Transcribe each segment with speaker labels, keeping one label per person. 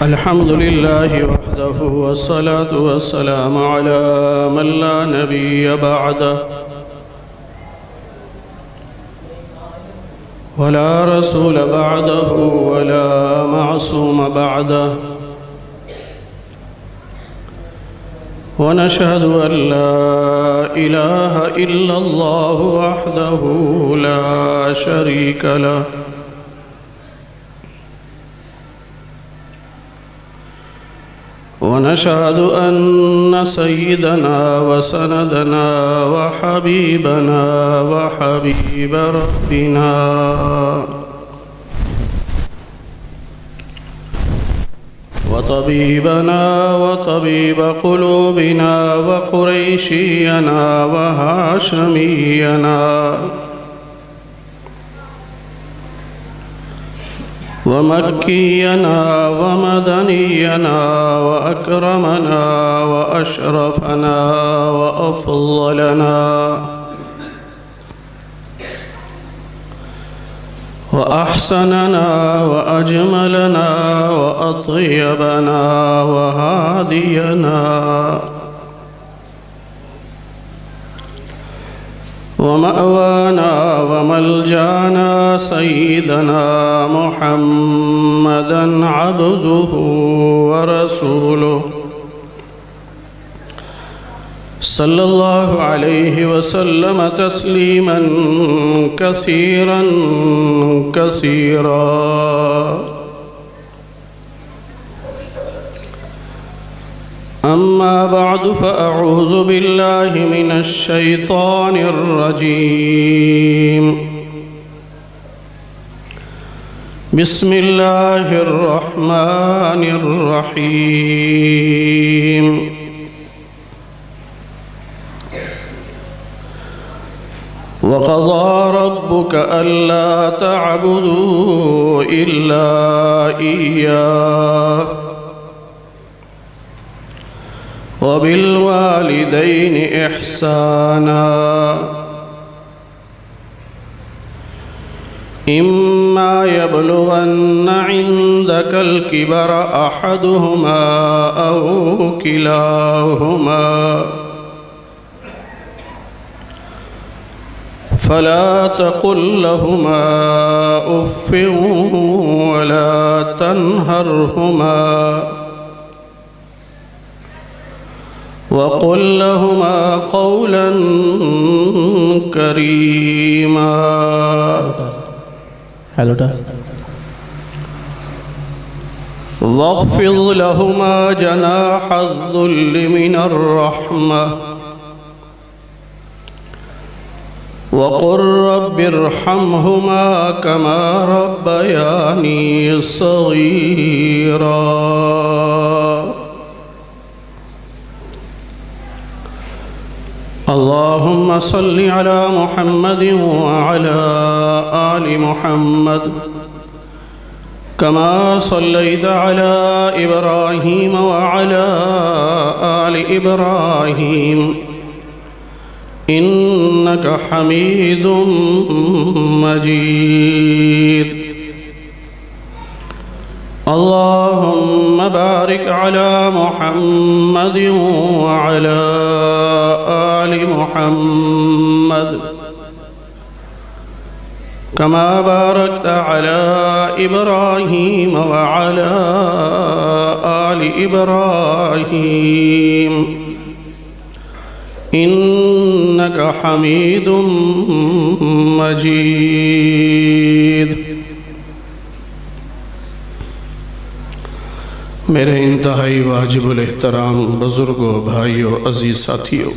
Speaker 1: الحمد لله وحده والصلاة والسلام على من لا نبي بعده ولا رسول بعده ولا معصوم بعده ونشهد أن لا إله إلا الله وحده لا شريك له ونشهد أن سيدنا وسندنا وحبيبنا وحبيب ربنا وطبيبنا وطبيب قلوبنا وقريشينا وهاشمينا ومكينا ومدنينا وأكرمنا وأشرفنا وأفضلنا وأحسننا وأجملنا وأطيبنا وهادينا ومأوانا وملجانا سيدنا محمدًا عبده ورسوله صلى الله عليه وسلم تسليماً كثيراً كثيراً. أما بعد فأعوذ بالله من الشيطان الرجيم. بسم الله الرحمن الرحيم. وقضى ربك ألا تعبدوا إلا إياه وبالوالدين إحسانا إما يبلغن عندك الكبر أحدهما أو كلاهما فلا تقل لهما أف ولا تنهرهما وقل لهما قولا كريما. واخفض لهما جناح الذل من الرحمة وقل رب ارحمهما كما ربياني صغيرا. اللهم صل على محمد وعلى آل محمد كما صليت على إبراهيم وعلى آل إبراهيم إنك حميد مجيد. اللهم بارك على محمد وعلى آل محمد كما باركت على إبراهيم وعلى آل إبراهيم إنك حميد مجيد. میرے انتہائی واجب الاحترام بزرگوں، بھائیوں، عزیز ساتھیوں،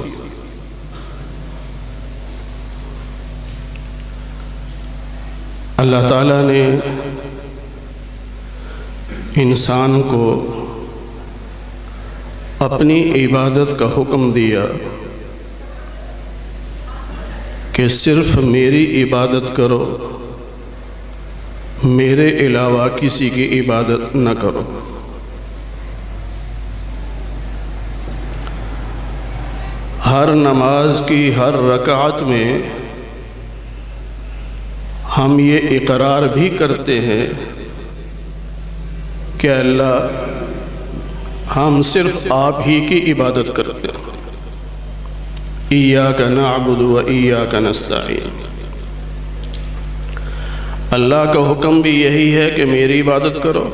Speaker 1: اللہ تعالیٰ نے انسان کو اپنی عبادت کا حکم دیا کہ صرف میری عبادت کرو، میرے علاوہ کسی کی عبادت نہ کرو. ہر نماز کی ہر رکعت میں ہم یہ اقرار بھی کرتے ہیں کہ اللہ ہم صرف آپ ہی کی عبادت کرتے ہیں، ایاک نعبد و ایاک نستعین۔ اللہ کا حکم بھی یہی ہے کہ میری عبادت کرو،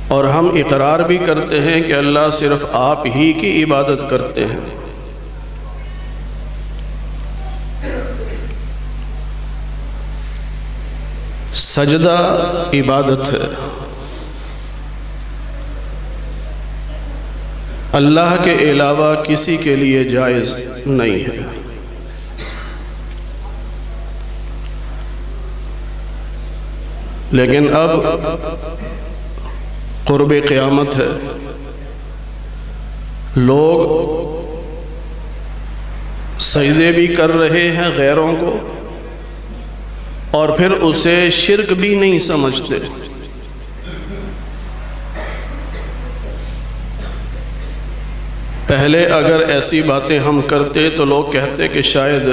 Speaker 1: اور ہم اقرار بھی کرتے ہیں کہ اللہ صرف آپ ہی کی عبادت کرتے ہیں۔ سجدہ عبادت ہے، اللہ کے علاوہ کسی کے لیے جائز نہیں ہے۔ لیکن اب قرب قیامت ہے، لوگ سجدے بھی کر رہے ہیں غیروں کو، اور پھر اسے شرک بھی نہیں سمجھتے۔ پہلے اگر ایسی باتیں ہم کرتے تو لوگ کہتے کہ شاید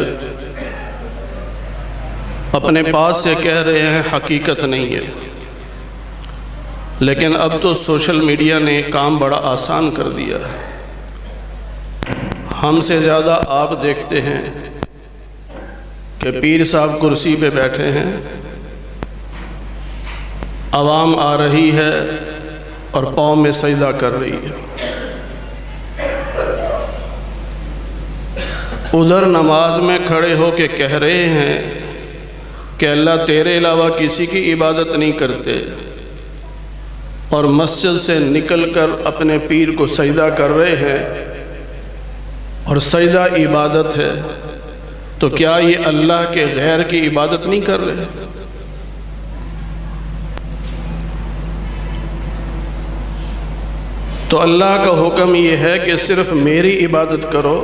Speaker 1: اپنے پاس سے کہہ رہے ہیں، حقیقت نہیں ہے۔ لیکن اب تو سوشل میڈیا نے کام بڑا آسان کر دیا ہے۔ ہم سے زیادہ آپ دیکھتے ہیں کہ پیر صاحب کرسی پہ بیٹھے ہیں، عوام آ رہی ہے اور پاؤں میں سجدہ کر رہی ہے۔ ادھر نماز میں کھڑے ہو کے کہہ رہے ہیں کہ اللہ تیرے علاوہ کسی کی عبادت نہیں کرتے، اور مسجد سے نکل کر اپنے پیر کو سجدہ کر رہے ہیں، اور سجدہ عبادت ہے، تو کیا یہ اللہ کے غیر کی عبادت نہیں کر رہے؟ تو اللہ کا حکم یہ ہے کہ صرف میری عبادت کرو۔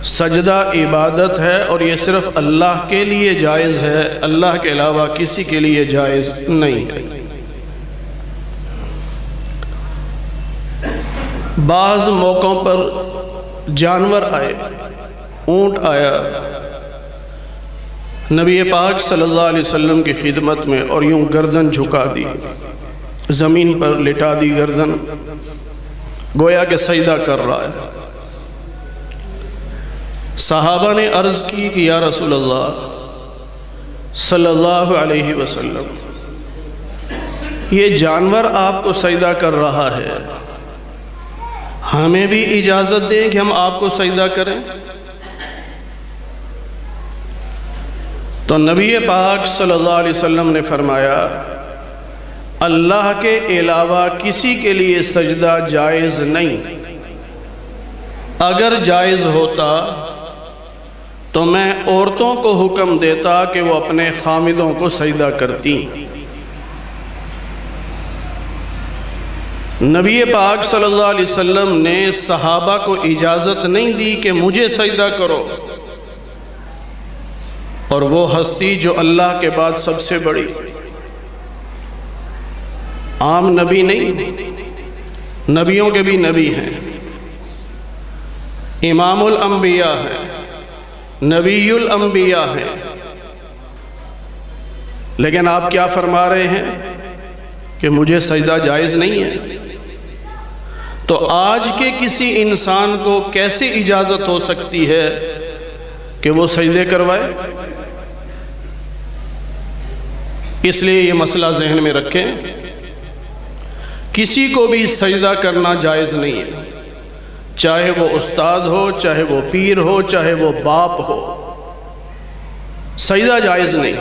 Speaker 1: سجدہ عبادت ہے، اور یہ صرف اللہ کے لیے جائز ہے، اللہ کے علاوہ کسی کے لیے جائز نہیں ہے۔ بعض موقعوں پر جانور آئے، اونٹ آیا، نبی پاک صلی اللہ علیہ وسلم کی خدمت میں، اور یوں گردن جھکا دی، زمین پر لٹا دی گردن، گویا کہ سجدہ کر رہا ہے۔ صحابہ نے عرض کی کہ یا رسول اللہ صلی اللہ علیہ وسلم، یہ جانور آپ کو سجدہ کر رہا ہے، ہمیں بھی اجازت دیں کہ ہم آپ کو سجدہ کریں؟ تو نبی پاک صلی اللہ علیہ وسلم نے فرمایا، اللہ کے علاوہ کسی کے لیے سجدہ جائز نہیں۔ اگر جائز ہوتا تو میں عورتوں کو حکم دیتا کہ وہ اپنے خامدوں کو سجدہ کرتی۔ نبی پاک صلی اللہ علیہ وسلم نے صحابہ کو اجازت نہیں دی کہ مجھے سجدہ کرو، اور وہ ہستی جو اللہ کے بعد سب سے بڑی، عام نبی نہیں، نبیوں کے بھی نبی ہیں، امام الانبیاء ہیں، نبی الانبیاء ہیں، لیکن آپ کیا فرما رہے ہیں کہ مجھے سجدہ جائز نہیں ہے؟ تو آج کے کسی انسان کو کیسے اجازت ہو سکتی ہے کہ وہ سجدے کروائے؟ اس لیے یہ مسئلہ ذہن میں رکھیں، کسی کو بھی سجدہ کرنا جائز نہیں ہے، چاہے وہ استاد ہو، چاہے وہ پیر ہو، چاہے وہ باپ ہو، سجدہ جائز نہیں۔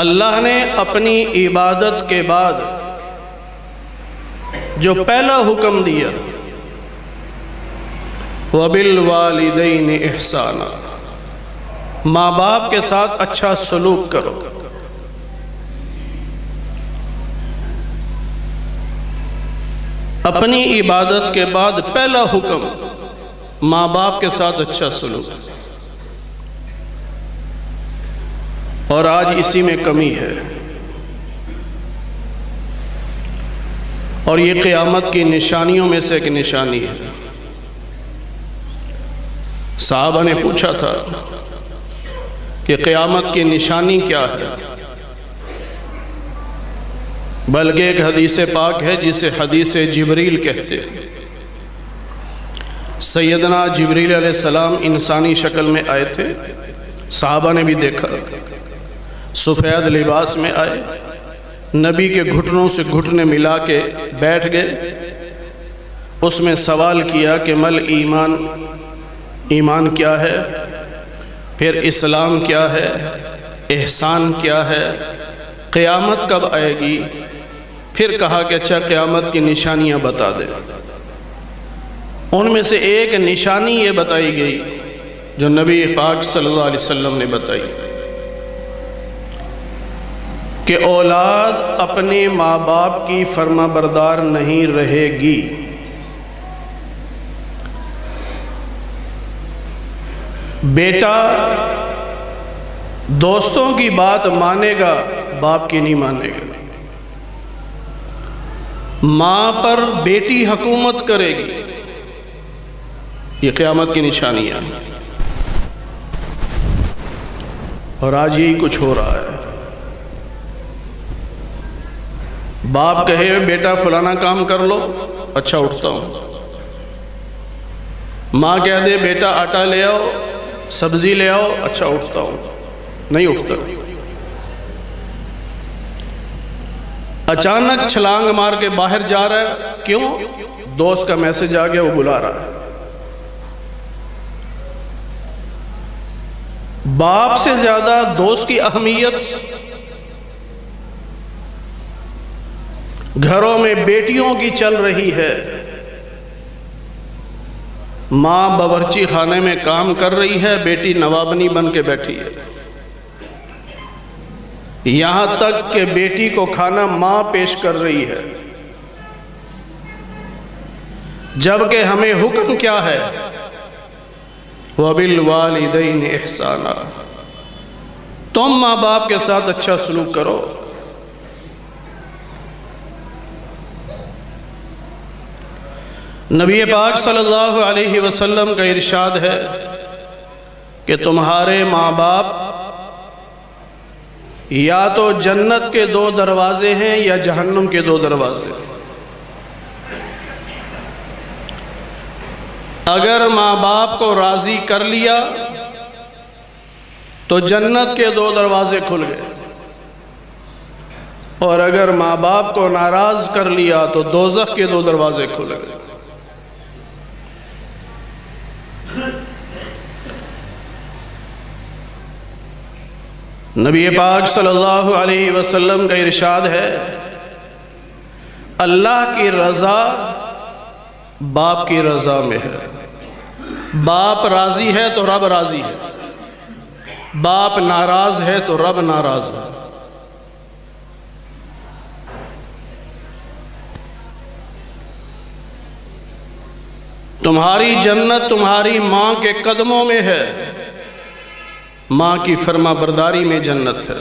Speaker 1: اللہ نے اپنی عبادت کے بعد جو پہلا حکم دیا، وَبِالْوَالِدَيْنِ إِحْسَانًا، ماں باپ کے ساتھ اچھا سلوک کرو۔ اپنی عبادت کے بعد پہلا حکم ماں باپ کے ساتھ اچھا سلوک، اور آج اسی میں کمی ہے، اور یہ قیامت کی نشانیوں میں سے ایک نشانی ہے۔ صحابہ نے پوچھا تھا کہ قیامت کی نشانی کیا ہے، بلکہ ایک حدیث پاک ہے جسے حدیث جبریل کہتے ہیں۔ سیدنا جبریل علیہ السلام انسانی شکل میں آئے تھے، صحابہ نے بھی دیکھا، سفید لباس میں آئے، نبی کے گھٹنوں سے گھٹنے ملا کے بیٹھ گئے، اس میں سوال کیا کہ مل ایمان، ایمان کیا ہے، پھر اسلام کیا ہے، احسان کیا ہے، قیامت کب آئے گی، پھر کہا کہ اچھا قیامت کی نشانیاں بتا دے۔ ان میں سے ایک نشانی یہ بتائی گئی جو نبی پاک صلی اللہ علیہ وسلم نے بتائی کہ اولاد اپنے ماں باپ کی فرما بردار نہیں رہے گی، بیٹا دوستوں کی بات مانے گا، باپ کی نہیں مانے گا، ماں پر بیٹی حکومت کرے گی، یہ قیامت کی نشانیاں ہیں۔ اور آج یہی کچھ ہو رہا ہے، باپ کہے بیٹا فلانا کام کر لو، اچھا اٹھتا ہوں، ماں کہہ دے بیٹا آٹا لے آؤ، سبزی لے آؤ، اچھا اٹھتا ہوں، نہیں اٹھتا۔ اچانک چھلانگ مار کے باہر جا رہا ہے، کیوں؟ دوست کا میسج آ گیا، وہ بلا رہا ہے۔ باپ سے زیادہ دوست کی اہمیت گھروں میں بیٹیوں کی چل رہی ہے، ماں باورچی خانے میں کام کر رہی ہے، بیٹی نوابنی بن کے بیٹھی ہے، یہاں تک کہ بیٹی کو کھانا ماں پیش کر رہی ہے، جبکہ ہمیں حکم کیا ہے؟ وَبِالْوَالِدَيْنِ إِحْسَانًا، تم ماں باپ کے ساتھ اچھا سلوک کرو۔ نبی پاک صلی اللہ علیہ وسلم کا ارشاد ہے کہ تمہارے ماں باپ یا تو جنت کے 2 دروازے ہیں یا جہنم کے 2 دروازے۔ اگر ماں باپ کو راضی کر لیا تو جنت کے 2 دروازے کھل گئے، اور اگر ماں باپ کو ناراض کر لیا تو دوزخ کے 2 دروازے کھل گئے۔ نبی پاک صلی اللہ علیہ وسلم کا ارشاد ہے، اللہ کی رضا باپ کی رضا میں ہے، باپ راضی ہے تو رب راضی ہے، باپ ناراض ہے تو رب ناراض ہے۔ تمہاری جنت تمہاری ماں کے قدموں میں ہے، ماں کی فرما برداری میں جنت ہے۔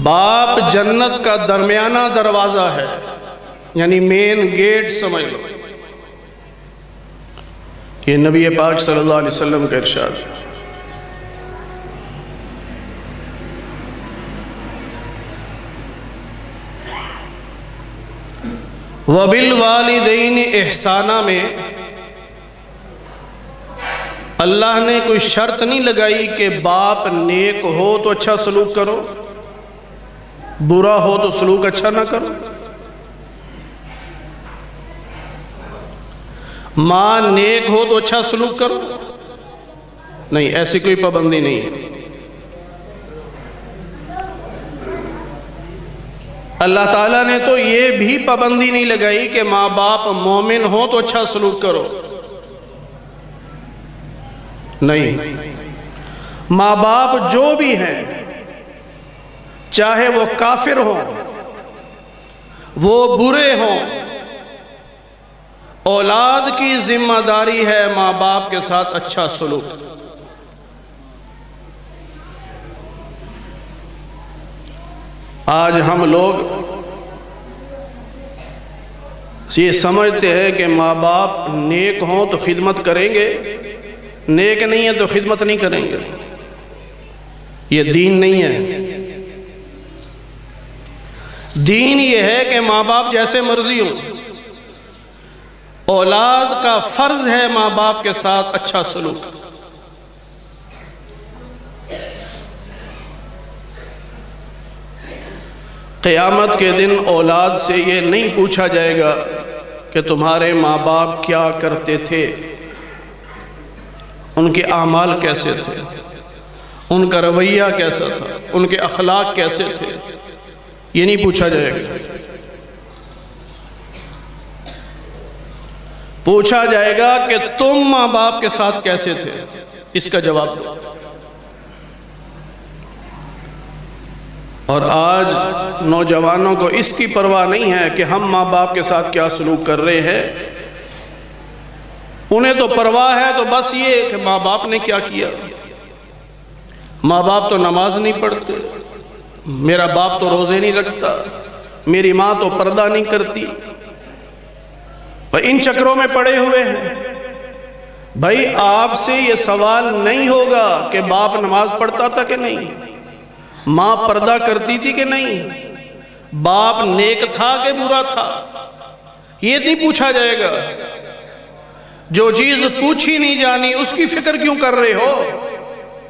Speaker 1: باپ جنت کا درمیانہ دروازہ ہے، یعنی مین گیٹ سمجھ لو، یہ نبی پاک صلی اللہ علیہ وسلم کا ارشاد ہے۔ وَبِالْوَالِدَيْنِ احسانہ میں اللہ نے کوئی شرط نہیں لگائی کہ باپ نیک ہو تو اچھا سلوک کرو، برا ہو تو سلوک اچھا نہ کرو، ماں نیک ہو تو اچھا سلوک کرو، نہیں، ایسی کوئی پابندی نہیں ہے۔ اللہ تعالیٰ نے تو یہ بھی پابندی نہیں لگائی کہ ماں باپ مومن ہو تو اچھا سلوک کرو، نہیں، ماں باپ جو بھی ہیں چاہے وہ کافر ہوں، وہ برے ہوں، اولاد کی ذمہ داری ہے ماں باپ کے ساتھ اچھا سلوک۔ آج ہم لوگ یہ سمجھتے ہیں کہ ماں باپ نیک ہوں تو خدمت کریں گے، نیک نہیں ہے تو خدمت نہیں کریں گے. یہ دین نہیں ہے. دین یہ ہے کہ ماں باپ جیسے مرضی ہوں. اولاد کا فرض ہے ماں باپ کے ساتھ اچھا سلوک. قیامت کے دن اولاد سے یہ نہیں پوچھا جائے گا کہ تمہارے ماں باپ کیا کرتے تھے، ان کے اعمال کیسے تھے، ان کا رویہ کیسا تھا، ان کے اخلاق کیسے تھے. یہ نہیں پوچھا جائے گا. پوچھا جائے گا کہ تم ماں باپ کے ساتھ کیسے تھے، اس کا جواب دو. اور آج نوجوانوں کو اس کی پرواہ نہیں ہے کہ ہم ماں باپ کے ساتھ کیا سلوک کر رہے ہیں. انہیں تو پرواہ ہے تو بس یہ کہ ماں باپ نے کیا کیا. ماں باپ تو نماز نہیں پڑھتے، میرا باپ تو روزے نہیں رکھتا، میری ماں تو پردہ نہیں کرتی. ان چکروں میں پڑے ہوئے ہیں. بھائی آپ سے یہ سوال نہیں ہوگا کہ باپ نماز پڑھتا تھا کہ نہیں، ماں پردہ کرتی تھی کہ نہیں، باپ نیک تھا کہ برا تھا. یہ نہیں پوچھا جائے گا. جو چیز پوچھی نہیں جانی اس کی فکر کیوں کر رہے ہو.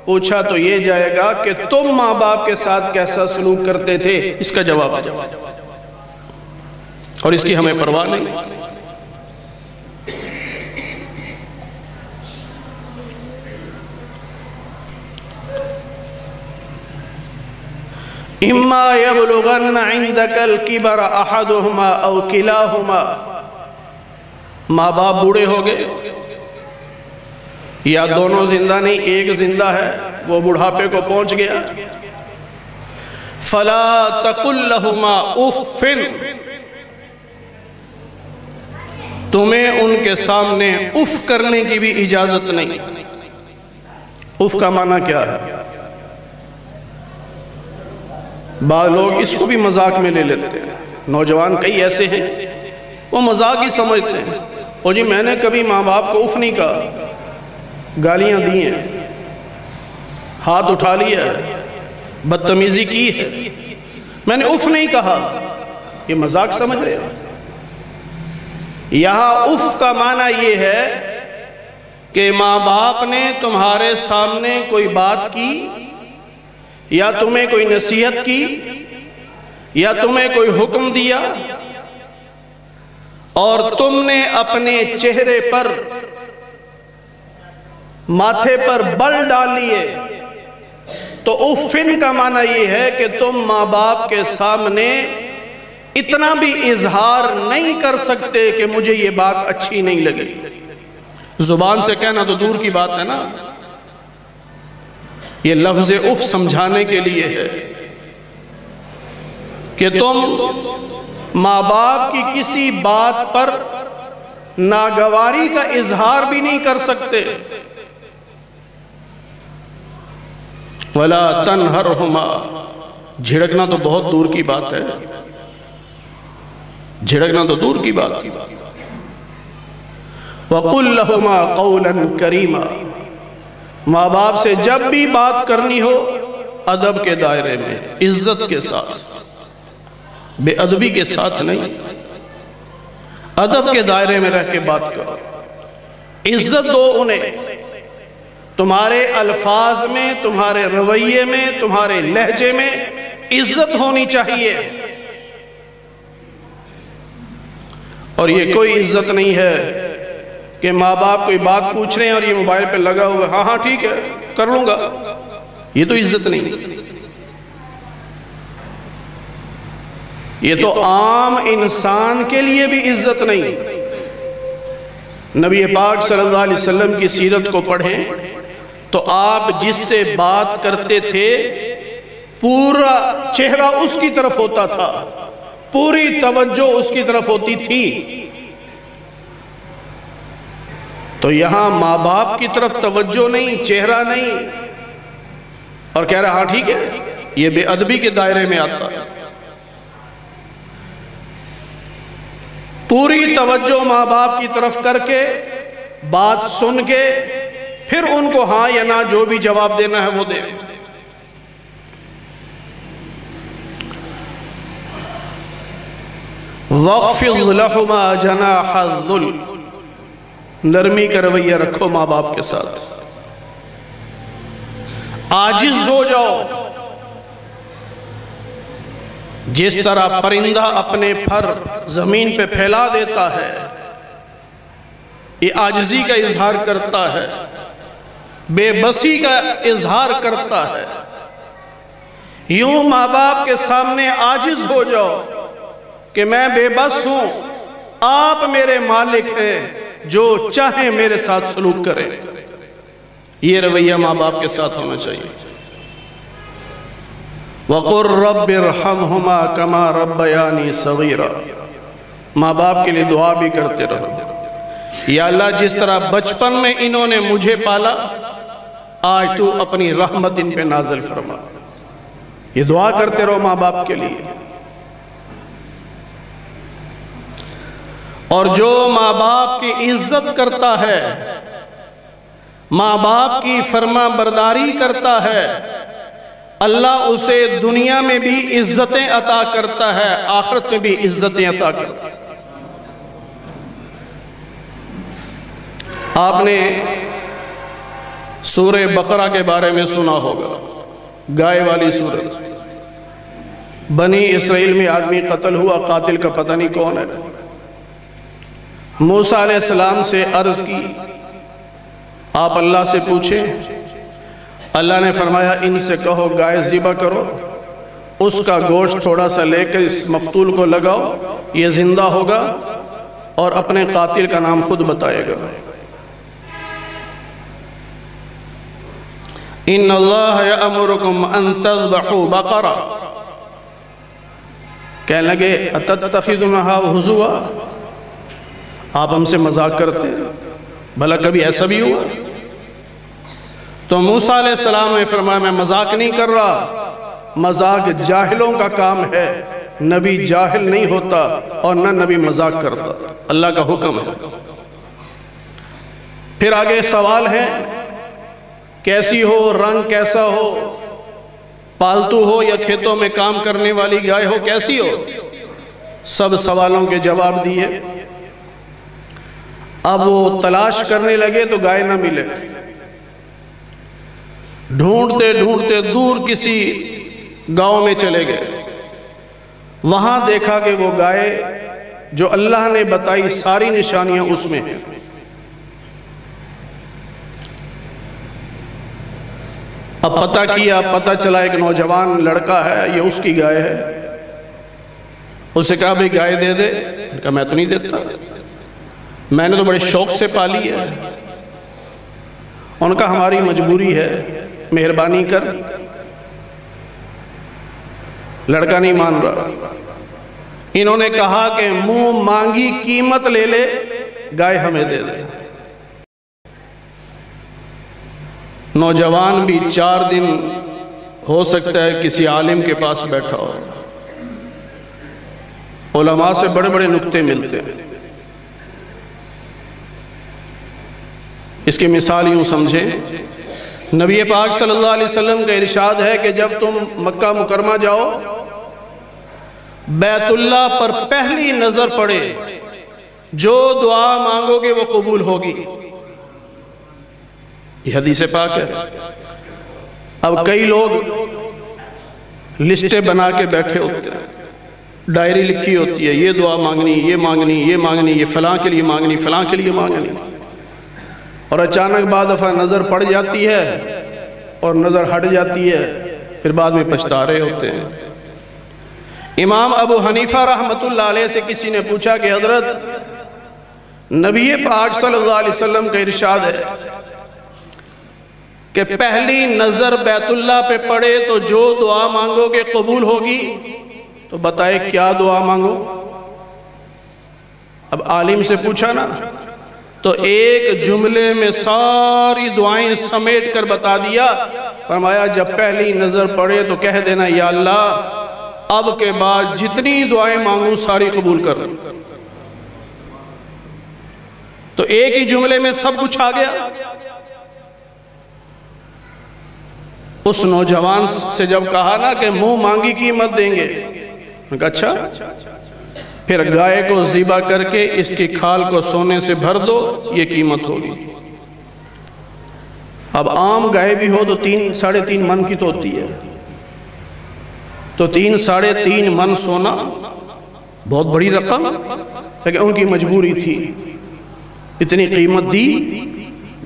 Speaker 1: پوچھا تو یہ جائے گا کہ تم ماں باپ کے ساتھ کیسا سلوک کرتے تھے، اس کا جواب آ جائے. اور اس کی ہمیں پرواہ نہیں. اما یبلغن عندک الکبر احدہما او کلاہما. ماں باپ بوڑھے ہو گئے یا دونوں زندہ نہیں، ایک زندہ ہے، وہ بڑھاپے کو پہنچ گیا. فلا تقل لہما اف. تمہیں ان کے سامنے اف کرنے کی بھی اجازت نہیں. اف کا معنی کیا ہے؟ بعض لوگ اس کو بھی مذاق میں لے لیتے ہیں. نوجوان کئی ایسے ہیں وہ مذاق ہی سمجھتے ہیں. او جی میں نے کبھی ماں باپ کو اف نہیں کہا، گالیاں دی ہیں، ہاتھ اٹھا لیا ہے، بدتمیزی کی ہے، میں نے اف نہیں کہا. یہ مذاق سمجھ رہے ہیں. یہاں اف کا معنی یہ ہے کہ ماں باپ نے تمہارے سامنے کوئی بات کی یا تمہیں کوئی نصیحت کی یا تمہیں کوئی حکم دیا اور تم نے اپنے چہرے پر، ماتھے پر بل ڈال لیے، تو افن کا معنی یہ ہے کہ تم ماں باپ کے سامنے اتنا بھی اظہار نہیں کر سکتے کہ مجھے یہ بات اچھی نہیں لگی. زبان سے کہنا تو دور کی بات ہے نا. یہ لفظ اف سمجھانے کے لیے ہے کہ تم ماں باپ کی کسی بات پر ناگواری کا اظہار بھی نہیں کر سکتے. وَلَا تَنْهَرْهُمَا. جھڑکنا تو بہت دور کی بات ہے، جھڑکنا تو دور کی بات ہے. وَقُلْ لَهُمَا قَوْلًا كَرِيمًا. ماں باپ سے جب بھی بات کرنی ہو ادب کے دائرے میں، عزت کے ساتھ، بے ادبی کے ساتھ نہیں. ادب کے دائرے میں رہ کے بات کرو. عزت دو انہیں. تمہارے الفاظ میں، تمہارے رویے میں، تمہارے لہجے میں عزت ہونی چاہیے. اور یہ کوئی عزت نہیں ہے کہ ماں باپ کوئی بات پوچھ رہے ہیں اور یہ موبائل پہ لگا ہوا، ہاں ہاں ٹھیک ہے کر لوں گا. یہ تو عزت نہیں. یہ تو عام انسان کے لیے بھی عزت نہیں. نبی پاک صلی اللہ علیہ وسلم کی سیرت کو پڑھیں تو آپ جس سے بات کرتے تھے پورا چہرہ اس کی طرف ہوتا تھا، پوری توجہ اس کی طرف ہوتی تھی. تو یہاں ماں باپ کی طرف توجہ نہیں، چہرہ نہیں، اور کہہ رہا ہاں ٹھیک ہے. یہ بے ادبی کے دائرے میں آتا ہے. پوری توجہ ماں باپ کی طرف کر کے بات سن کے پھر ان کو ہاں یا نہ جو بھی جواب دینا ہے وہ دے۔ وَاخْفِضْ لَهُمَا جَنَاحَ الذُّلِّ، نرمی کا رویہ رکھو ماں باپ کے ساتھ، عاجز ہو جاؤ۔ جس طرح پرندہ اپنے پر زمین پہ پھیلا دیتا ہے، یہ عاجزی کا اظہار کرتا ہے، بے بسی کا اظہار کرتا ہے۔ یوں ماں باپ کے سامنے عاجز ہو جاؤ کہ میں بے بس ہوں، آپ میرے مالک ہیں، جو چاہیں میرے ساتھ سلوک کریں۔ یہ رویہ ماں باپ کے ساتھ ہونا چاہیے۔ وَقُلْ رَبِّ ارْحَمْهُمَا كَمَا رَبَّيَانِي صَغِيرًا، ماں باپ کے لیے دعا بھی کرتے رہو، یا اللہ جس طرح بچپن میں انہوں نے مجھے پالا، آج تو اپنی رحمت ان پہ نازل فرما۔ یہ دعا کرتے رہو ماں باپ کے لیے۔ اور جو ماں باپ کی عزت کرتا ہے، ماں باپ کی فرما برداری کرتا ہے، اللہ اسے دنیا میں بھی عزتیں عطا کرتا ہے، آخرت میں بھی عزتیں عطا کرتا ہے۔ آپ نے سورہ بقرہ کے بارے میں سنا ہوگا، گائے والی سورہ۔ بنی اسرائیل میں آدمی قتل ہوا، قاتل کا پتہ نہیں کون ہے۔ موسیٰ علیہ السلام سے عرض کی، آپ اللہ سے پوچھیں۔ اللہ نے فرمایا ان سے کہو گائے ذبح کرو، اس کا گوشت تھوڑا سا لے کر اس مقتول کو لگاؤ، یہ زندہ ہوگا اور اپنے قاتل کا نام خود بتائے گا۔ ان اللہ یأمرکم ان تذبحوا بقرہ، کہنے لگے اتتخذونہا ہزوا، آپ ہم سے مذاق کرتے ہیں، بھلا کبھی ایسا بھی ہوا؟ تو موسیٰ علیہ السلام نے فرمایا میں مذاق نہیں کر رہا، مذاق جاہلوں کا کام ہے، نبی جاہل نہیں ہوتا اور نہ نبی مذاق کرتا، اللہ کا حکم ہے۔ پھر آگے سوال ہے، کیسی ہو، رنگ کیسا ہو، پالتو ہو یا کھیتوں میں کام کرنے والی گائے ہو، کیسی ہو؟ سب سوالوں کے جواب دیے۔ اب وہ تلاش کرنے لگے تو گائے نہ ملے، ڈھونڈتے ڈھونڈتے دور کسی گاؤں میں چلے گئے، وہاں دیکھا کہ وہ گائے جو اللہ نے بتائی ساری نشانیاں اس میں ہیں۔ اب پتہ کیا، پتہ چلا ایک نوجوان لڑکا ہے، یہ اس کی گائے ہے۔ اسے کہا بھئی گائے دے دے، کہا میں تو نہیں دیتا، میں نے تو بڑے شوق سے پالی ہے۔ ان کا ہماری مجبوری ہے، مہربانی کر۔ لڑکا نہیں مان رہا، انہوں نے کہا کہ منہ مانگی قیمت لے لے، گائے ہمیں دے دے۔ نوجوان بھی 4 دن ہو سکتا ہے کسی عالم کے پاس بیٹھا ہو، علماء سے بڑے بڑے نکتے ملتے ہیں۔ اس کی مثال یوں سمجھیں، نبی پاک صلی اللہ علیہ وسلم کا ارشاد ہے کہ جب تم مکہ مکرمہ جاؤ، بیت اللہ پر پہلی نظر پڑے، جو دعا مانگو گے وہ قبول ہوگی۔ یہ حدیث پاک ہے۔ اب کئی لوگ لسٹیں بنا کے بیٹھے ہوتے ہیں، ڈائری لکھی ہوتی ہے، یہ دعا مانگنی، یہ مانگنی، یہ مانگنی، یہ فلاں کے لیے مانگنی، فلاں کے لیے مانگنی، اور اچانک بعد دفعہ نظر پڑ جاتی ہے اور نظر ہٹ جاتی ہے، پھر بعد میں پچھتا رہے ہوتے ہیں۔ امام ابو حنیفہ رحمۃ اللہ علیہ سے کسی نے پوچھا کہ حضرت نبی پاک صلی اللہ علیہ وسلم کا ارشاد ہے کہ پہلی نظر بیت اللہ پہ پڑے تو جو دعا مانگو گے قبول ہوگی، تو بتائے کیا دعا مانگو؟ اب عالم سے پوچھا نا، تو ایک جملے میں ساری دعائیں سمیٹ کر بتا دیا۔ فرمایا جب پہلی نظر پڑے تو کہہ دینا یا اللہ اب کے بعد جتنی دعائیں مانگوں ساری قبول کر۔ تو ایک ہی جملے میں سب کچھ آ گیا۔ اس نوجوان سے جب کہا نا کہ منہ مانگی قیمت دیں گے، میں کہا اچھا، پھر گائے کو ذبح کر کے اس کی کھال کو سونے سے بھر دو، یہ قیمت ہوگی۔ اب عام گائے بھی ہو تو 3.5 من کی تو ہوتی ہے، تو 3.5 من سونا بہت بڑی رقم، لیکن ان کی مجبوری تھی، اتنی قیمت دی،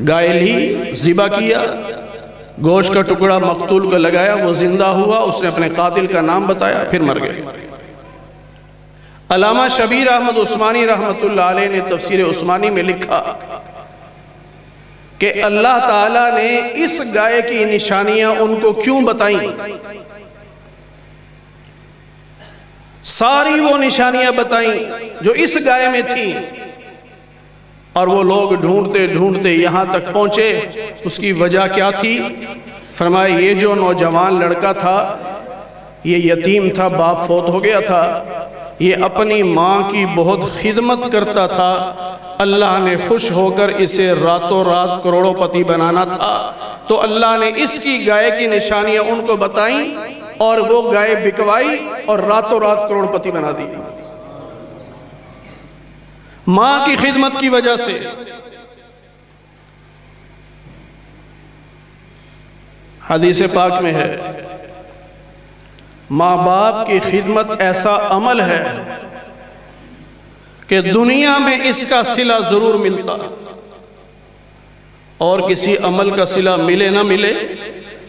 Speaker 1: گائے لی، ذبح کیا، گوشت کا ٹکڑا مقتول کو لگایا، وہ زندہ ہوا، اس نے اپنے قاتل کا نام بتایا، پھر مر گئے۔ علامہ شبیر احمد عثمانی رحمت اللہ علیہ نے تفسیر عثمانی میں لکھا کہ اللہ تعالیٰ نے اس گائے کی نشانیاں ان کو کیوں بتائیں؟ ساری وہ نشانیاں بتائیں جو اس گائے میں تھیں، اور وہ لوگ ڈھونڈتے ڈھونڈتے یہاں تک پہنچے۔ اس کی وجہ کیا تھی؟ فرمایا یہ جو نوجوان لڑکا تھا یہ یتیم تھا، باپ فوت ہو گیا تھا، یہ اپنی ماں کی بہت خدمت کرتا تھا، اللہ نے خوش ہو کر اسے راتوں رات کروڑوں پتی بنانا تھا، تو اللہ نے اس کی گائے کی نشانیاں ان کو بتائیں اور وہ گائے بکوائی اور راتوں رات کروڑ پتی بنا دی، ماں کی خدمت کی وجہ سے۔ حدیث پاک میں ہے ماں باپ کی خدمت ایسا عمل ہے کہ دنیا میں اس کا صلہ ضرور ملتا، اور کسی عمل کا صلہ ملے نہ ملے،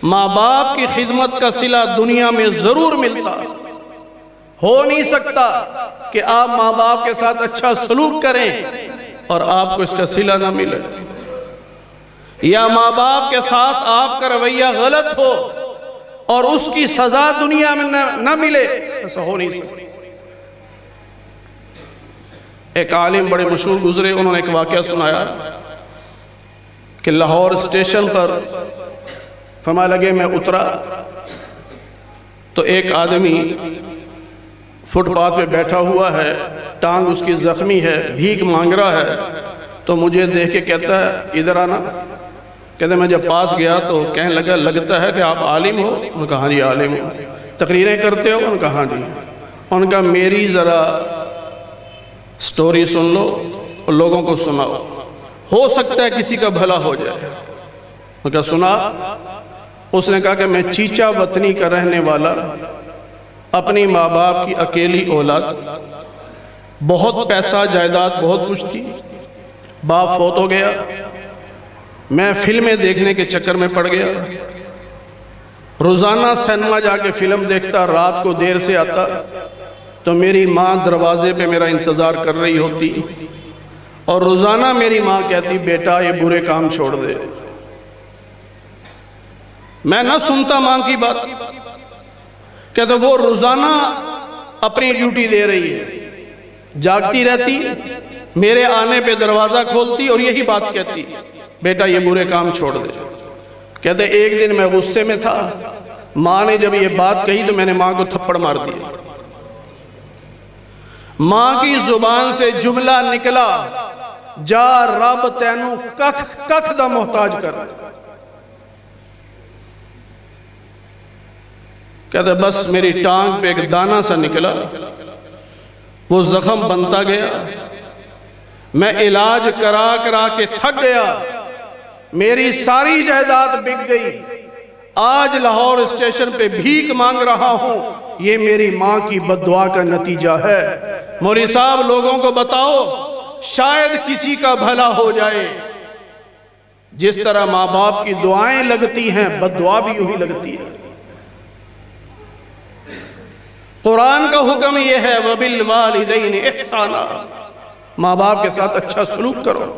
Speaker 1: ماں باپ کی خدمت کا صلہ دنیا میں ضرور ملتا۔ ہو نہیں سکتا کہ آپ ماں باپ کے ساتھ اچھا سلوک کریں اور آپ کو اس کا صلہ نہ ملے، یا ماں باپ کے ساتھ آپ کا رویہ غلط ہو اور اس کی سزا دنیا میں نہ ملے، ایسا ہو نہیں سکتا۔ ایک عالم بڑے مشہور گزرے، انہوں نے ایک واقعہ سنایا کہ لاہور اسٹیشن پر فرمایا لگے میں اترا تو ایک آدمی فٹ پاتھ پہ بیٹھا ہوا ہے، ٹانگ اس کی زخمی ہے، بھیک مانگ رہا ہے، تو مجھے دیکھ کے کہتا ہے ادھر آنا۔ کہتے ہیں میں جب پاس گیا تو کہنے لگا لگتا ہے کہ آپ عالم ہو؟ انہوں نے کہا ہاں جی عالم ہو۔ تقریریں کرتے ہو؟ انہوں نے کہا ہاں جی۔ انہوں نے کہا میری ذرا سٹوری سن لو اور لوگوں کو سناؤ، ہو سکتا ہے کسی کا بھلا ہو جائے۔ انہوں نے کہا سنا۔ اس نے کہا کہ میں چیچا وطنی کا رہنے والا، اپنی ماں باپ کی اکیلی اولاد، بہت پیسہ جائیداد بہت کچھ تھی، باپ فوت ہو گیا، میں فلمیں دیکھنے کے چکر میں پڑ گیا، روزانہ سینما جا کے فلم دیکھتا، رات کو دیر سے آتا، تو میری ماں دروازے پہ میرا انتظار کر رہی ہوتی، اور روزانہ میری ماں کہتی بیٹا یہ برے کام چھوڑ دے۔ میں نہ سنتا ماں کی بات، کہتا وہ روزانہ اپنی ڈیوٹی دے رہی ہے، جاگتی رہتی، میرے آنے پہ دروازہ کھولتی اور یہی بات کہتی بیٹا یہ برے کام چھوڑ دے۔ کہتے ایک دن میں غصے میں تھا، ماں نے جب یہ بات کہی تو میں نے ماں کو تھپڑ مار دیا۔ ماں کی زبان سے جملہ نکلا جا رب تینوں ککھ دا محتاج کر۔ کہتے بس میری ٹانگ پہ ایک دانہ سا نکلا، وہ زخم بنتا گیا، میں علاج کرا کے تھک گیا، میری ساری جائیداد بک گئی، آج لاہور اسٹیشن پہ بھیک مانگ رہا ہوں، یہ میری ماں کی بددعا کا نتیجہ ہے۔ مولوی صاحب لوگوں کو بتاؤ شاید کسی کا بھلا ہو جائے۔ جس طرح ماں باپ کی دعائیں لگتی ہیں بددعا بھی یوں ہی لگتی ہے۔ قرآن کا حکم یہ ہے وَبِالْوَالِدَيْنِ إِحْسَانًا، ماں باپ کے ساتھ اچھا سلوک کرو،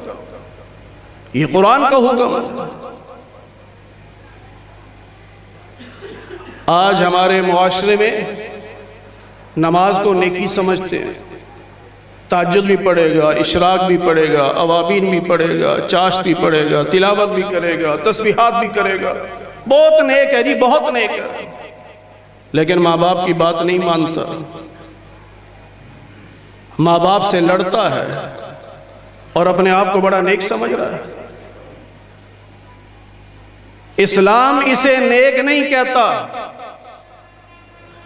Speaker 1: یہ قرآن کا حکم ہے۔ آج ہمارے معاشرے میں نماز کو نیکی سمجھتے ہیں، تہجد بھی پڑھے گا، اشراق بھی پڑھے گا، اوابین بھی پڑھے گا، چاشت بھی پڑھے گا، تلاوت بھی کرے گا، تسبیحات بھی کرے گا، بہت نیک ہے جی بہت نیک ہے، لیکن ماں باپ کی بات نہیں مانتا، ماں باپ سے لڑتا ہے، اور اپنے آپ کو بڑا نیک سمجھ رہا ہے۔ اسلام اسے نیک نہیں کہتا،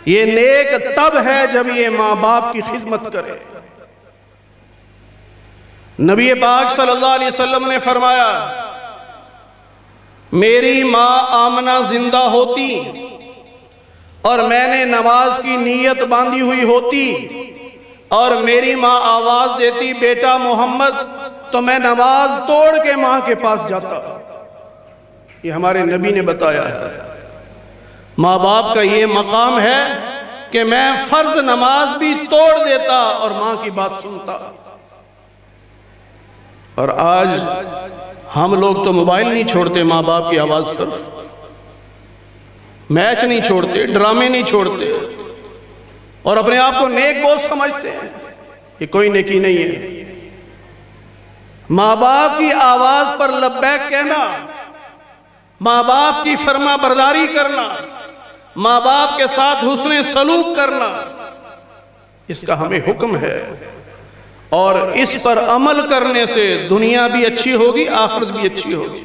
Speaker 1: یہ نیک تب ہے جب یہ ماں باپ کی خدمت کرے۔ نبی پاک صلی اللہ علیہ وسلم نے فرمایا، میری ماں آمنہ زندہ ہوتی اور میں نے نماز کی نیت باندھی ہوئی ہوتی اور میری ماں آواز دیتی بیٹا محمد، تو میں نماز توڑ کے ماں کے پاس جاتا۔ یہ ہمارے نبی نے بتایا ہے۔ ماں باپ کا یہ مقام ہے کہ میں فرض نماز بھی توڑ دیتا اور ماں کی بات سنتا۔ اور آج ہم لوگ تو موبائل نہیں چھوڑتے ماں باپ کی آواز پر، میچ نہیں چھوڑتے، ڈرامے نہیں چھوڑتے، اور اپنے آپ کو نیک بہت سمجھتے ہیں۔ یہ کوئی نیکی نہیں ہے۔ ماں باپ کی آواز پر لبیک کہنا، ماں باپ کی فرما برداری کرنا، ماں باپ کے ساتھ حسن سلوک کرنا، اس کا ہمیں حکم ہے، اور اس پر عمل کرنے سے دنیا بھی اچھی ہوگی، آخرت بھی اچھی ہوگی۔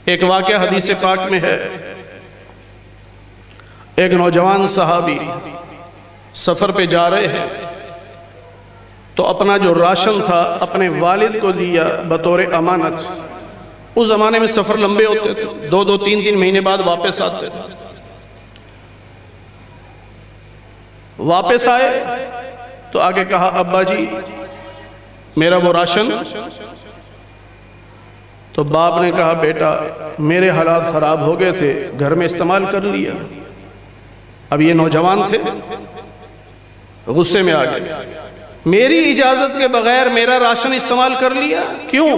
Speaker 1: ایک واقعہ حدیث پاک میں ہے، ایک نوجوان صحابی سفر پہ جا رہے ہیں تو اپنا جو راشن تھا اپنے والد کو دیا بطور امانت۔ اس زمانے میں سفر لمبے ہوتے تھے، 2-3 مہینے بعد واپس آتے تھے۔ واپس آئے تو آگے کہا ابا جی میرا وہ راشن، تو باپ نے کہا بیٹا میرے حالات خراب ہو گئے تھے، گھر میں استعمال کر لیا۔ اب یہ نوجوان تھے، غصے میں آ گئے، میری اجازت کے بغیر میرا راشن استعمال کر لیا، کیوں؟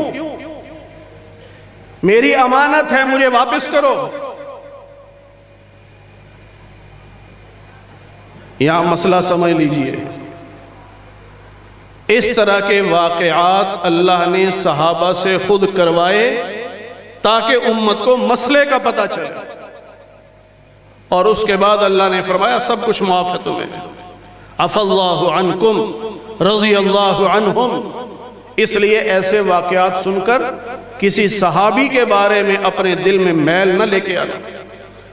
Speaker 1: میری امانت ہے، مجھے واپس کرو۔ یہاں مسئلہ سمجھ لیجئے، اس طرح کے واقعات اللہ نے صحابہ سے خود کروائے تاکہ امت کو مسئلے کا پتہ چلے، اور اس کے بعد اللہ نے فرمایا سب کچھ معاف ہے تمہیں، عفا اللہ عنکم رضی اللہ عنہم۔ اس لیے ایسے واقعات سن کر کسی صحابی کے بارے میں اپنے دل میں میل نہ لے کے آنا،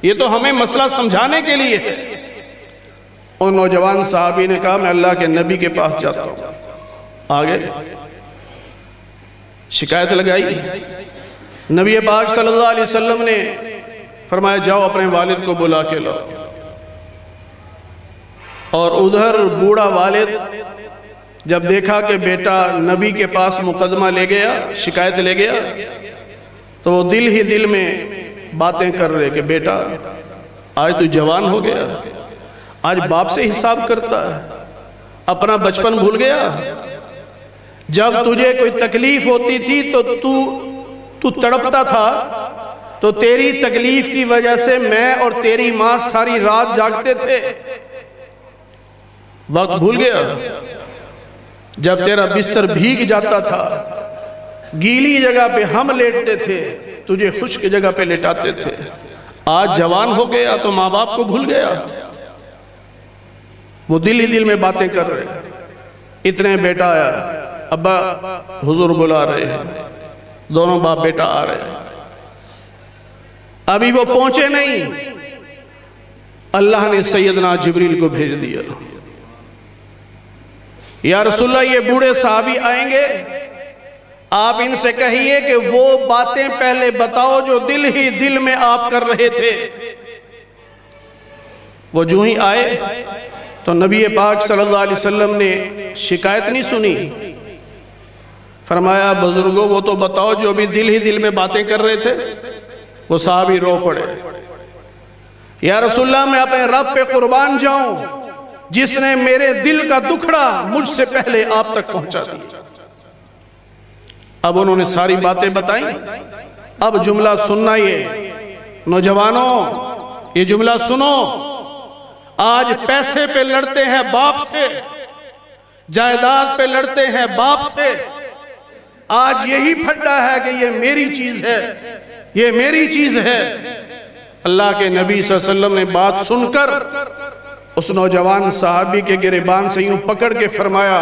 Speaker 1: یہ تو ہمیں مسئلہ سمجھانے کے لیے ہے۔ اور نوجوان صحابی نے کہا میں اللہ کے نبی کے پاس جاتا ہوں۔ آگے شکایت لگائی، نبی پاک صلی اللہ علیہ وسلم نے فرمایا جاؤ اپنے والد کو بلا کے لاؤ۔ اور ادھر بوڑھا والد جب دیکھا کہ بیٹا نبی کے پاس مقدمہ لے گیا، شکایت لے گیا، تو وہ دل ہی دل میں باتیں کر رہے کہ بیٹا آج تو جوان ہو گیا، آج باپ سے حساب کرتا ہے، اپنا بچپن بھول گیا۔ جب تجھے کوئی تکلیف ہوتی تھی تو تو تڑپتا تھا، تو تیری تکلیف کی وجہ سے میں اور تیری ماں ساری رات جاگتے تھے، وقت بھول گیا؟ جب تیرا بستر بھیگ جاتا تھا، گیلی جگہ پہ ہم لیٹتے تھے، تجھے خشک جگہ پہ لیٹاتے تھے، آج جوان ہو گیا تو ماں باپ کو بھول گیا۔ وہ دل ہی دل میں باتیں کر رہے، اتنے بیٹا آیا، ابا حضور بلا رہے ہیں، دونوں باپ بیٹا آ رہے ہیں، ابھی وہ پہنچے نہیں، اللہ نے سیدنا جبریل کو بھیج دیا، یا رسول اللہ یہ بوڑھے صحابی آئیں گے، آپ ان سے کہیے کہ وہ باتیں پہلے بتاؤ جو دل ہی دل میں آپ کر رہے تھے۔ وہ جو ہی آئے تو نبی پاک صلی اللہ علیہ وسلم نے شکایت نہیں سنی، فرمایا بزرگوں وہ تو بتاؤ جو بھی دل ہی دل میں باتیں کر رہے تھے۔ وہ صحابی رو پڑے، یا رسول اللہ میں اپنے رب پہ قربان جاؤں جس نے میرے دل کا دکھڑا مجھ سے پہلے آپ تک پہنچا دیا۔ اب انہوں نے ساری باتیں بتائیں، اب جملہ سننا، یہ نوجوانوں یہ جملہ سنو، آج پیسے پہ لڑتے ہیں باپ سے، جائیداد پہ لڑتے ہیں باپ سے، آج یہی پھڈا ہے کہ یہ میری چیز ہے، یہ میری چیز ہے۔ اللہ کے نبی صلی اللہ علیہ وسلم نے بات سن کر اس نوجوان صحابی کے گریبان سے یوں پکڑ کے فرمایا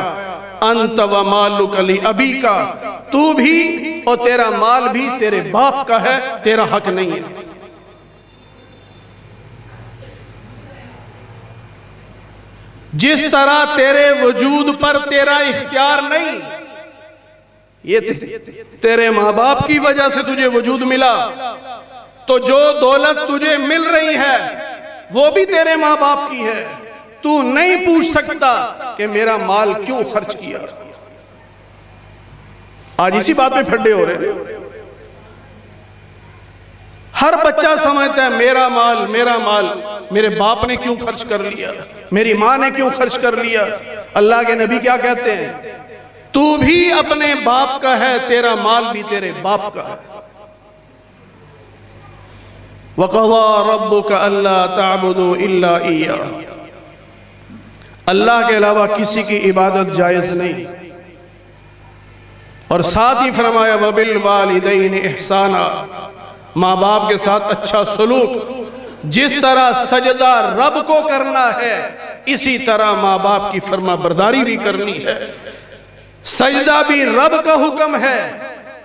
Speaker 1: انت و مالک لابیک، تو بھی اور تیرا مال بھی تیرے باپ کا ہے، تیرا حق نہیں ہے۔ جس طرح تیرے وجود پر تیرا اختیار نہیں، یہ تیرے ماں باپ کی وجہ سے تجھے وجود ملا، تو جو دولت تجھے مل رہی ہے وہ بھی تیرے ماں باپ کی ہے۔ تو نہیں پوچھ سکتا کہ میرا مال کیوں خرچ کیا۔ آج اسی بات پہ پھڈے ہو رہے ہیں۔ ہر بچہ سمجھتا ہے میرا مال میرے باپ نے کیوں خرچ کر لیا، میری ماں نے کیوں خرچ کر لیا۔ اللہ کے نبی کیا کہتے ہیں؟ تو بھی اپنے باپ کا ہے، تیرا مال بھی تیرے باپ کا ہے۔ وَقَضَىٰ رَبُّكَ أَلَّا تَعْبُدُوا إِلَّا إِيَّاهُ، اللہ کے علاوہ کسی کی عبادت جائز نہیں۔ اور ساتھ ہی فرمایا وَبِالْوَالِدَيْنِ إِحْسَانًا، ماں باپ کے ساتھ اچھا سلوک۔ جس طرح سجدہ رب کو کرنا ہے اسی طرح ماں باپ کی فرما برداری بھی کرنی ہے۔ سجدہ بھی رب کا حکم ہے،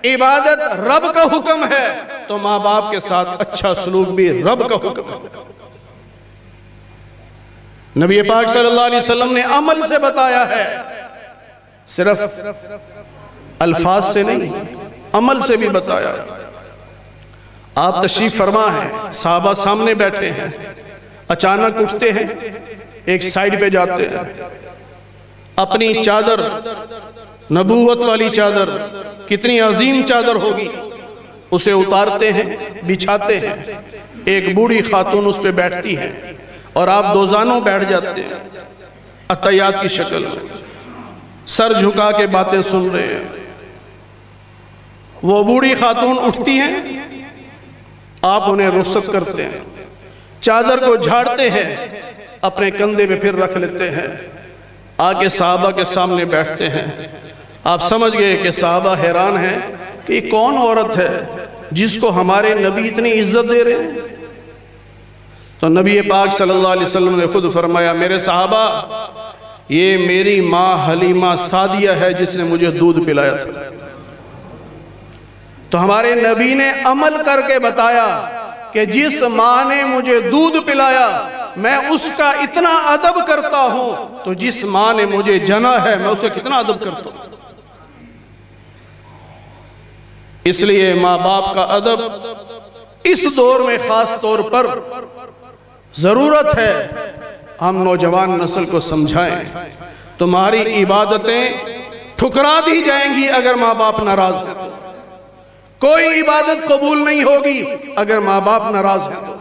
Speaker 1: عبادت رب کا حکم ہے، تو ماں باپ کے ساتھ اچھا سلوک بھی رب کا حکم ہے۔ نبی پاک صلی اللہ علیہ وسلم نے عمل سے بتایا ہے، صرف الفاظ سے نہیں، عمل سے بھی بتایا۔ آپ تشریف فرما ہیں، صحابہ سامنے بیٹھے ہیں، اچانک اٹھتے ہیں، ایک سائیڈ پہ جاتے ہیں، اپنی چادر، نبوت والی چادر، کتنی عظیم چادر ہوگی، اسے اتارتے ہیں، بچھاتے ہیں، ایک بوڑھی خاتون اس پہ بیٹھتی ہے اور آپ دوزانوں بیٹھ جاتے ہیں، عطیات کی شکل میں، سر جھکا کے باتیں سن رہے ہیں۔ وہ بوڑھی خاتون اٹھتی ہیں، آپ انہیں رخصت کرتے ہیں، چادر کو جھاڑتے ہیں، اپنے کندھے پہ پھر رکھ لیتے ہیں، آگے صحابہ کے سامنے بیٹھتے ہیں۔ آپ سمجھ گئے کہ صحابہ حیران ہیں کہ یہ کون عورت ہے جس کو ہمارے نبی اتنی عزت دے رہے ہیں؟ تو نبی پاک صلی اللہ علیہ وسلم نے خود فرمایا میرے صحابہ، یہ میری ماں حلیمہ سعدیہ ہے جس نے مجھے دودھ پلایا تھا۔ تو ہمارے نبی نے عمل کر کے بتایا کہ جس ماں نے مجھے دودھ پلایا میں اس کا اتنا ادب کرتا ہوں، تو جس ماں نے مجھے جنا ہے میں اسے کتنا ادب کرتا ہوں۔ اس لیے ماں باپ کا ادب اس دور میں خاص طور پر ضرورت ہے ہم نوجوان نسل کو سمجھائیں۔ تمہاری عبادتیں ٹھکرا دی جائیں گی اگر ماں باپ ناراض ہیں، کوئی عبادت قبول نہیں ہوگی اگر ماں باپ ناراض ہیں۔ تو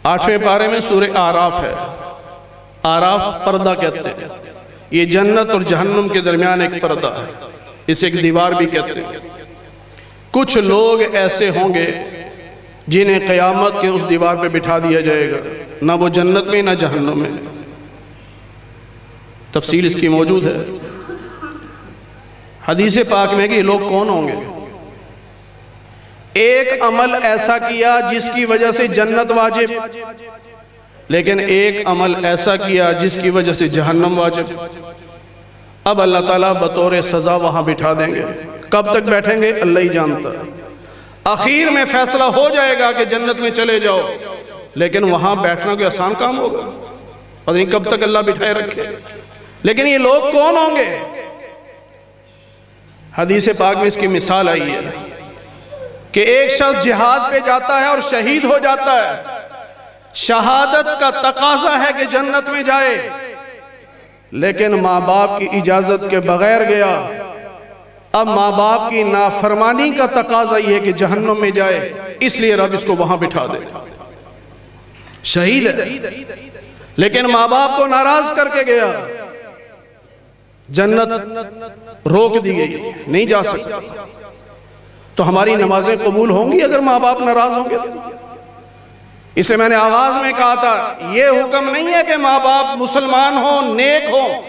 Speaker 1: 8ویں پارے میں سورہ آراف ہے، آراف پردہ کہتے ہیں، یہ جنت اور جہنم کے درمیان ایک پردہ ہے، اسے ایک دیوار بھی کہتے ہیں۔ کچھ لوگ ایسے ہوں گے جنہیں قیامت کے اس دیوار پہ بٹھا دیا جائے گا، نہ وہ جنت میں نہ جہنم میں، تفصیل اس کی موجود ہے حدیث پاک میں کہ یہ لوگ کون ہوں گے؟ ایک عمل ایسا کیا جس کی وجہ سے جنت واجب، لیکن ایک عمل ایسا کیا جس کی وجہ سے جہنم واجب۔ اب اللہ تعالیٰ بطور سزا وہاں بٹھا دیں گے، کب تک بیٹھیں گے اللہ ہی جانتا ہے۔ آخر میں فیصلہ ہو جائے گا کہ جنت میں چلے جاؤ، لیکن وہاں بیٹھنا کوئی آسان کام ہوگا، پتہ نہیں کب تک اللہ بٹھائے رکھے۔ لیکن یہ لوگ کون ہوں گے؟ حدیث پاک میں اس کی مثال آئی ہے کہ ایک شخص جہاد پہ جاتا ہے اور شہید ہو جاتا ہے، شہادت کا تقاضا ہے کہ جنت میں جائے، لیکن ماں باپ کی اجازت کے بغیر گیا۔ اب ماں باپ کی نافرمانی کا تقاضا یہ ہے کہ جہنم میں جائے، اس لیے رب اس کو وہاں بٹھا دے۔ شہید ہے لیکن ماں باپ کو ناراض کر کے گیا، جنت روک دی گئی، نہیں جا سکتا۔ تو ہماری نمازیں قبول ہوں گی اگر ماں باپ ناراض ہوں گے؟ اسے میں نے آغاز میں کہا تھا، یہ حکم نہیں ہے کہ ماں باپ مسلمان ہوں، نیک ہوں،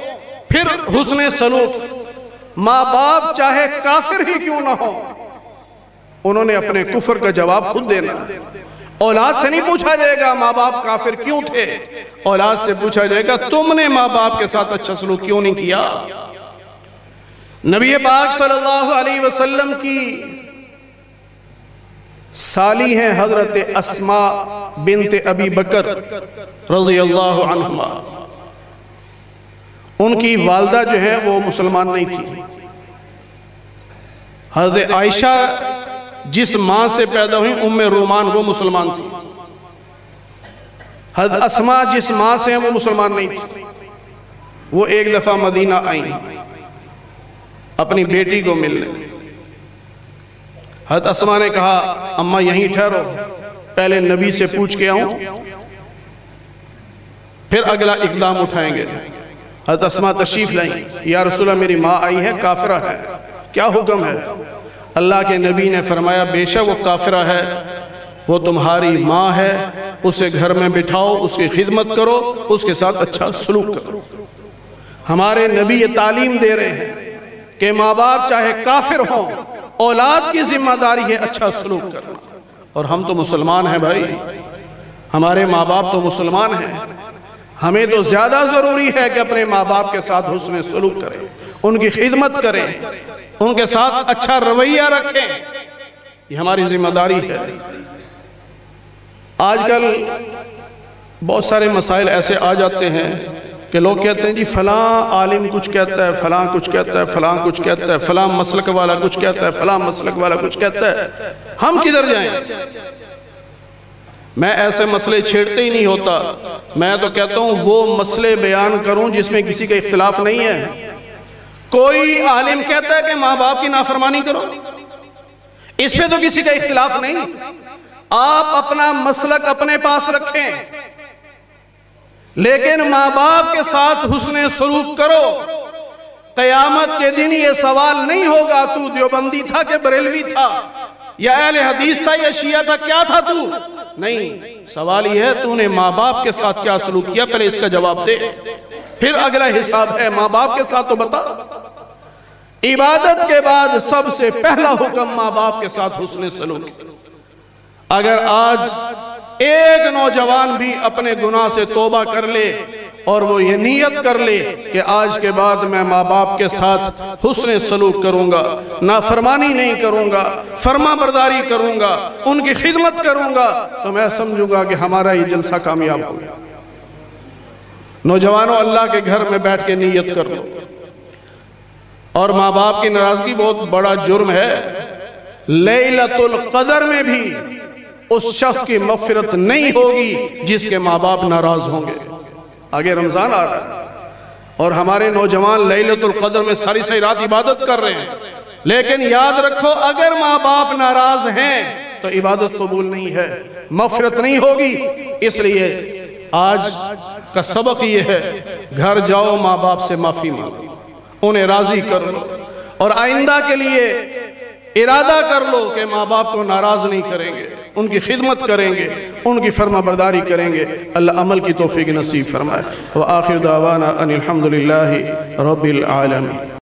Speaker 1: پھر حسن سلوک۔ ماں باپ چاہے کافر ہی کیوں نہ ہو، انہوں نے اپنے کفر کا جواب خود دینا، اولاد سے نہیں پوچھا جائے گا ماں باپ کافر کیوں تھے، اولاد سے پوچھا جائے گا تم نے ماں باپ کے ساتھ اچھا سلوک کیوں نہیں کیا۔ نبی پاک صلی اللہ علیہ وسلم کی سالی ہیں حضرت اسماء بنت ابی بکر رضی اللہ عنہما، ان کی والدہ جو ہیں وہ مسلمان نہیں تھی۔ حضرت عائشہ جس ماں سے پیدا ہوئی ام رومان وہ مسلمان تھی، حضرت اسماء جس ماں سے ہیں وہ مسلمان نہیں تھی۔ وہ ایک دفعہ مدینہ آئیں اپنی بیٹی کو ملنے، حضرت اسماء نے کہا اماں یہیں ٹھہرو، پہلے نبی سے پوچھ کے آؤں پھر اگلا اقدام اٹھائیں گے۔ حضرت اسماء تشریف لائیں، یا رسول اللہ میری ماں آئی ہے کافرہ ہے، کیا حکم ہے؟ اللہ کے نبی نے فرمایا بے شک وہ کافرہ ہے، وہ تمہاری ماں ہے، اسے گھر میں بٹھاؤ، اس کی خدمت کرو، اس کے ساتھ اچھا سلوک کرو۔ ہمارے نبی یہ تعلیم دے رہے ہیں کہ ماں باپ چاہے کافر ہوں، اولاد کی ذمہ داری ہے اچھا سلوک کرنا۔ اور ہم تو مسلمان ہیں بھائی، ہمارے ماں باپ تو مسلمان ہیں، ہمیں تو زیادہ ضروری ہے کہ اپنے ماں باپ کے ساتھ حسن سلوک کریں، ان کی خدمت کریں، ان کے ساتھ اچھا رویہ رکھیں، یہ ہماری ذمہ داری ہے۔ آج کل بہت سارے مسائل ایسے آ جاتے ہیں کہ لوگ کہتے ہیں جی فلاں عالم کچھ کہتا ہے، فلاں کچھ کہتا ہے، فلاں کچھ کہتا ہے، فلاں مسلک والا کچھ کہتا ہے، فلاں مسلک والا کچھ کہتا ہے، ہم کدھر جائیں؟ میں ایسے مسئلے چھیڑتے ہی نہیں ہوتا، میں تو کہتا ہوں وہ مسئلے بیان کروں جس میں کسی کا اختلاف نہیں ہے۔ کوئی عالم کہتا ہے کہ ماں باپ کی نافرمانی کرو، اس پہ تو کسی کا اختلاف نہیں، آپ اپنا مسلک اپنے پاس رکھیں، لیکن ماں باپ کے ساتھ حسن سلوک کرو۔ قیامت کے دن یہ سوال نہیں ہوگا تو دیوبندی تھا کہ بریلوی تھا، یا اہل حدیث تھا یا شیعہ تھا، کیا تھا تو؟ نہیں، سوال یہ ہے تو نے ماں باپ کے ساتھ کیا سلوک کیا، پہلے اس کا جواب دے، پھر اگلا حساب ہے ماں باپ کے ساتھ تو بتا۔ عبادت کے بعد سب سے پہلا حکم ماں باپ کے ساتھ حسن سلوک۔ اگر آج ایک نوجوان بھی اپنے گناہ سے توبہ کر لے اور وہ یہ نیت کر لے کہ آج کے بعد میں ماں باپ کے ساتھ حسن سلوک کروں گا، نافرمانی نہیں کروں گا، فرما برداری کروں گا، ان کی خدمت کروں گا، تو میں سمجھوں گا کہ ہمارا یہ جلسہ کامیاب ہو گیا۔ نوجوانوں اللہ کے گھر میں بیٹھ کے نیت کر لو، اور ماں باپ کی ناراضگی بہت بڑا جرم ہے۔ لیلۃ القدر میں بھی اس شخص کی مغفرت نہیں ہوگی جس کے ماں باپ ناراض ہوں گے۔ آگے رمضان آ رہا ہے اور ہمارے نوجوان لیلۃ القدر میں ساری رات عبادت کر رہے ہیں، لیکن یاد رکھو اگر ماں باپ ناراض ہیں تو عبادت قبول نہیں ہے، مغفرت نہیں ہوگی۔ اس لیے آج کا سبق یہ ہے، گھر جاؤ ماں باپ سے معافی مانگو، انہیں راضی کر لو، اور آئندہ کے لیے ارادہ کر لو کہ ماں باپ کو ناراض نہیں کریں گے، ان کی خدمت کریں گے، ان کی فرما برداری کریں گے۔ اللہ عمل کی توفیق نصیب فرمائے۔ وآخر دعوانا ان الحمدللہ رب العالمین۔